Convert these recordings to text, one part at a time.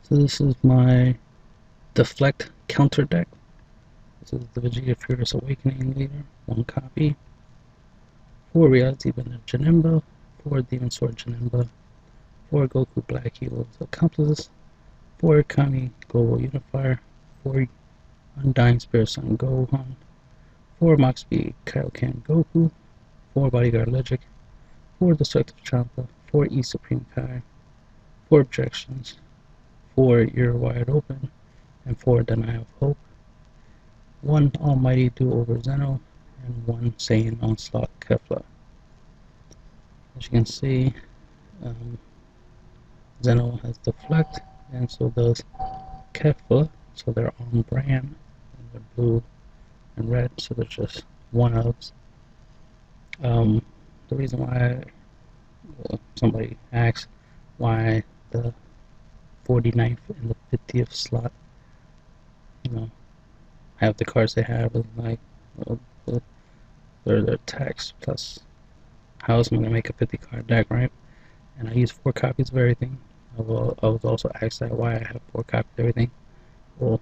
So this is my Deflect counter deck. This is the Vegeta Furious Awakening leader, 1 copy. 4 Reality Bender Janemba, 4 Demon Sword Janemba, 4 Goku Black Heroes Accomplice, 4 Kami Global Unifier, 4 Undying Spirit Son Gohan, 4 Mach Speed Kaioken Goku, 4 Bodyguard Logic, 4 Destructive Champa, 4 E Supreme Kai, 4 Objections, 4 You're Wide Open, and 4 Denial of Hope, 1 Almighty Do-Over Zeno, and 1 Saiyan Onslaught Kefla. As you can see, Zeno has Deflect, and so does Kefla, so they're on brand, and they're blue and red, so they're just one-ofs. The reason why somebody asked why the 49th and the 50th slot, have the cards they have, is like, they're text plus how else am I going to make a 50 card deck, right? And I use 4 copies of everything. I was also asked that why I have 4 copies of everything. Well,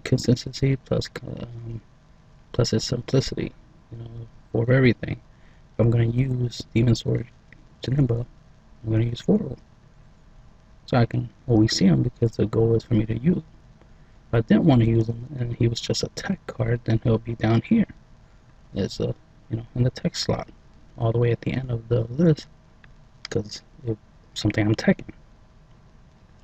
consistency plus its simplicity, for everything. If I'm going to use Demon Sword Janemba, I'm going to use 4 of them. So I can always see them, because the goal is for me to use them. If I didn't want to use him and he was just a tech card, then he'll be down here. It's in the tech slot, all the way at the end of the list, because it's something I'm teching,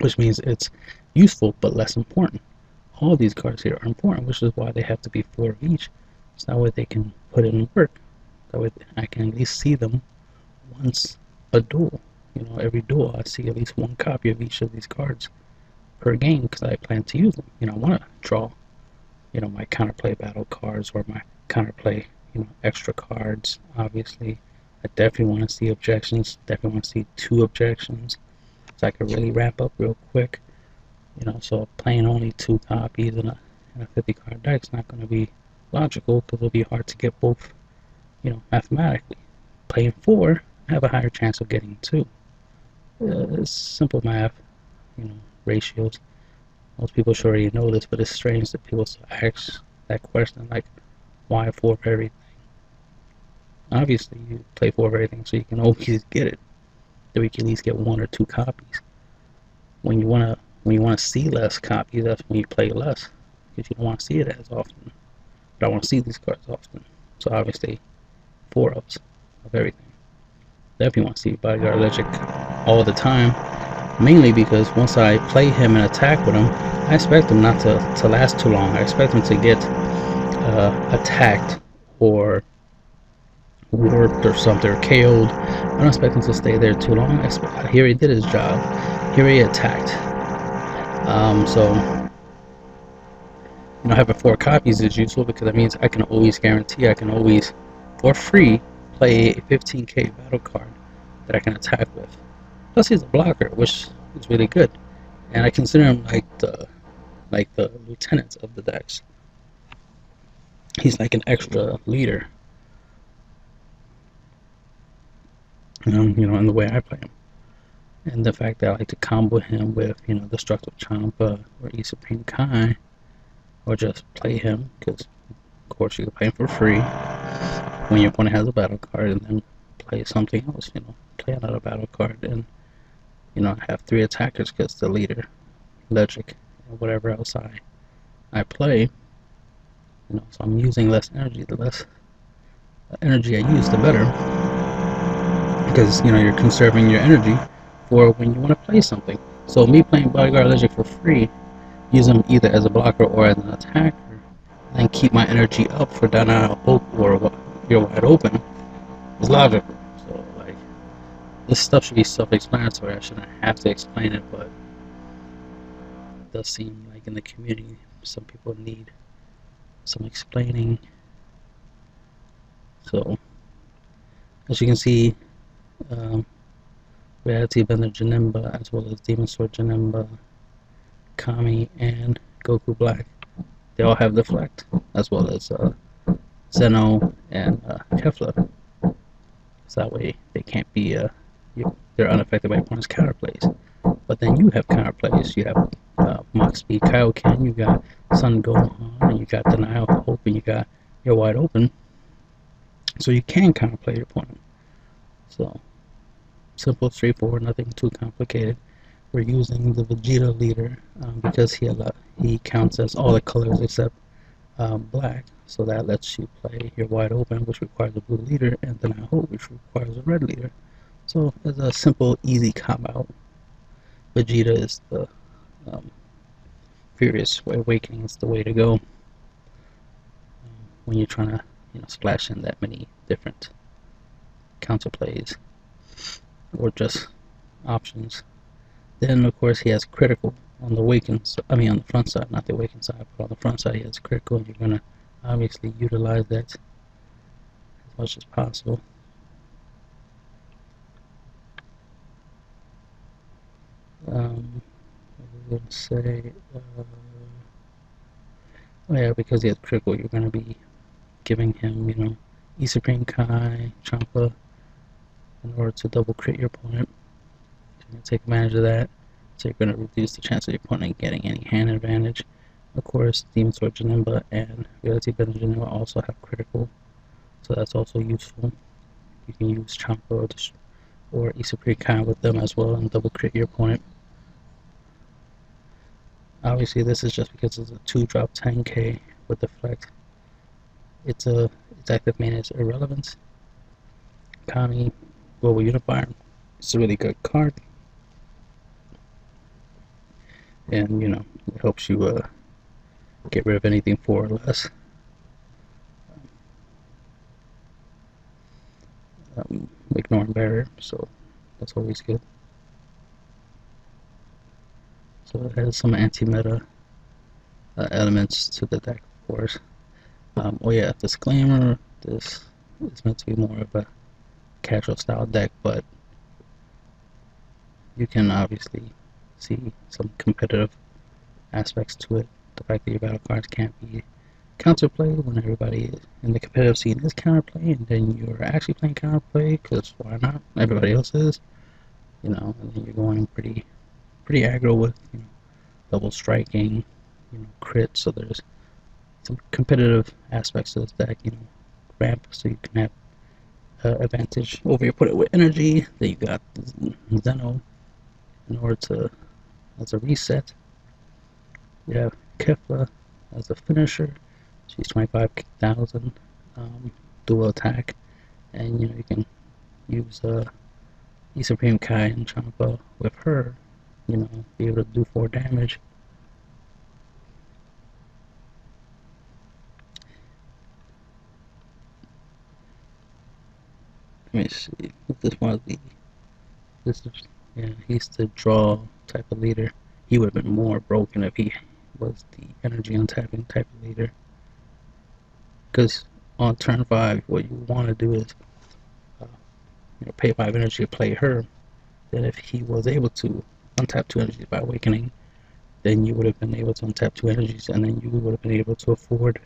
which means it's useful but less important. All these cards here are important, which is why they have to be 4 of each, so that way they can put in work. That way I can at least see them once a duel. Every duel I see at least 1 copy of each of these cards per game, because I plan to use them. I want to draw, my counterplay battle cards, or my counterplay, extra cards. Obviously, I definitely want to see objections. Definitely want to see 2 objections, so I can really wrap up real quick. So playing only 2 copies in a 50 card deck is not going to be logical, because it'll be hard to get both, mathematically. Playing 4, I have a higher chance of getting 2. It's simple math, ratios. Most people should already know this, but it's strange that people still ask that question, like, why 4 of everything? Obviously, you play 4 of everything so you can always get it. Then we can at least get 1 or 2 copies. When you wanna see less copies, that's when you play less, because you don't want to see it as often. But I want to see these cards often, so obviously 4 of everything. Definitely want to see Bodyguard Logic all the time, mainly because once I play him and attack with him, I expect him not to last too long. I expect him to get attacked or warped or something, or KO'd. I don't expect him to stay there too long. Here he did his job. Here he attacked. So having 4 copies is useful, because that means I can always guarantee, I can always, for free, play a 15k battle card that I can attack with. Plus he's a blocker, which is really good, and I consider him like the lieutenant of the decks. He's like an extra leader, in the way I play him. And the fact that I like to combo him with, Destructive Champa or E Supreme Kai, or just play him, because of course you can play him for free when your opponent has a battle card, and then play something else, play another battle card, and I have 3 attackers, because the leader, Logic, and whatever else I play, so I'm using less energy. The less energy I use, the better, because you're conserving your energy for when you want to play something. So me playing Bodyguard Logic for free, use him either as a blocker or as an attacker, and then keep my energy up for Denial of Hope or You're Wide Open, is logical. So this stuff should be self-explanatory. I shouldn't have to explain it, but it does seem like in the community some people need some explaining. So as you can see, Reality Bender Janemba, as well as Demon Sword Janemba, Kami, and Goku Black, they all have Deflect, as well as Zeno and Kefla. So that way they can't be they're unaffected by opponent's counterplays. But then you have counterplays. You have Mach Speed Kaioken, you got Sun Gohan, and you got Denial of Hope, and you got You're Wide Open. So you can counterplay your opponent. So simple, straightforward, nothing too complicated. We're using the Vegeta leader because he counts as all the colors except black. So that lets you play You're Wide Open, which requires a blue leader, and Denial of Hope, which requires a red leader. So it's a simple, easy comp out. Vegeta is the Furious Awakening is the way to go when you're trying to splash in that many different counterplays or just options. Then of course he has critical on the on the front side, not the awaken side, but on the front side he has critical, and you're gonna obviously utilize that as much as possible. I was gonna say, oh yeah, because he has critical, you're gonna be giving him, E Supreme Kai, Champa, in order to double crit your opponent. You're gonna take advantage of that, so you're gonna reduce the chance of your opponent getting any hand advantage. Of course, Demon Sword Janemba and Reality Bender Janemba also have critical, so that's also useful. You can use Champa or E Supreme Kai with them as well and double crit your opponent. Obviously this is just because it's a 2-drop 10k with Deflect. Its active main is Irrelevance. Kami, Global Unifier. It's a really good card. And it helps you get rid of anything 4 or less. Ignoring barrier, so that's always good. So it has some anti-meta elements to the deck, of course. Oh yeah, disclaimer, this is meant to be more of a casual style deck, but you can obviously see some competitive aspects to it. The fact that your battle cards can't be counterplay when everybody in the competitive scene is counterplay, and then you're actually playing counterplay, because why not? Everybody else is, and then you're going pretty aggro with double striking, crit. So there's some competitive aspects to this deck. Ramp, so you can have advantage over your opponent with energy. Then you got Zeno in order to as a reset. You have Kefla as a finisher. She's 25,000 dual attack, and you can use E Supreme Kai and Champa with her. Be able to do 4 damage. Let me see if this one he's the draw type of leader. He would have been more broken if he was the energy untapping type of leader. Because on turn 5, what you want to do is pay 5 energy to play her. Then if he was able to untap 2 energies by awakening, then you would have been able to untap 2 energies, and then you would have been able to afford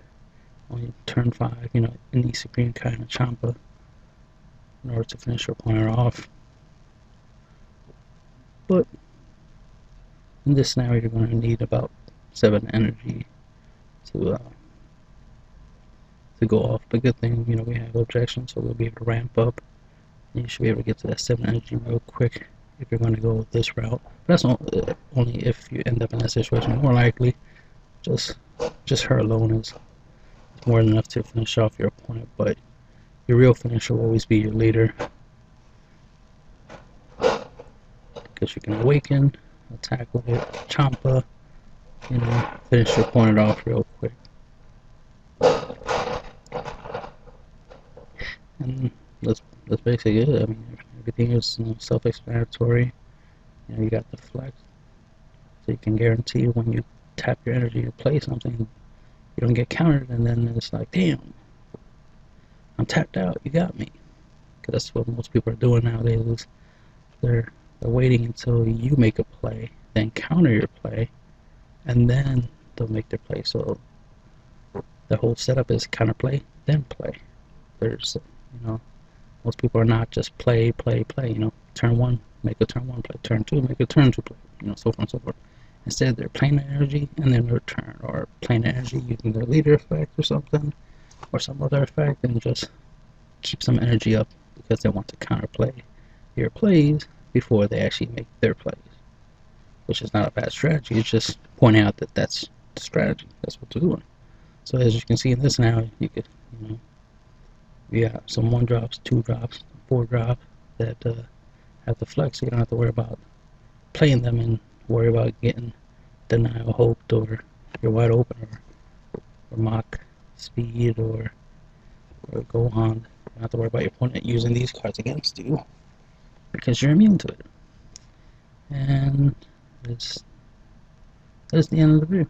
on turn 5, in the Supreme kind of Champa in order to finish your opponent off. But in this scenario, you're going to need about 7 energy to go off. But good thing, we have objection, so we'll be able to ramp up. And you should be able to get to that 7 energy real quick if you're going to go with this route. But that's only if you end up in that situation. More likely, just her alone is more than enough to finish off your opponent. But your real finisher will always be your leader, because you can awaken, attack with it, Champa, finish your opponent off real quick. And that's basically it. I mean, everything is self-explanatory. You got Deflect, so you can guarantee when you tap your energy to play something, you don't get countered, and then it's like, damn, I'm tapped out, you got me. Because that's what most people are doing nowadays. Is they're waiting until you make a play, then counter your play, and then they'll make their play. So the whole setup is counter play, then play. There's, most people are not just play, turn 1, make a turn 1 play, turn 2, make a turn 2 play, so forth and so forth. Instead, they're playing the energy and then return, or playing the energy using their leader effect or something, or some other effect, and just keep some energy up because they want to counterplay your plays before they actually make their plays. Which is not a bad strategy, it's just pointing out that that's the strategy, that's what they're doing. So as you can see in this now, you could, we have some 1 drops, 2 drops, 4 drops that have the flex, so you don't have to worry about playing them and worry about getting denial hoped, or you're wide open, or mock speed, or go on. You don't have to worry about your opponent using these cards against you because you're immune to it. And that's the end of the video.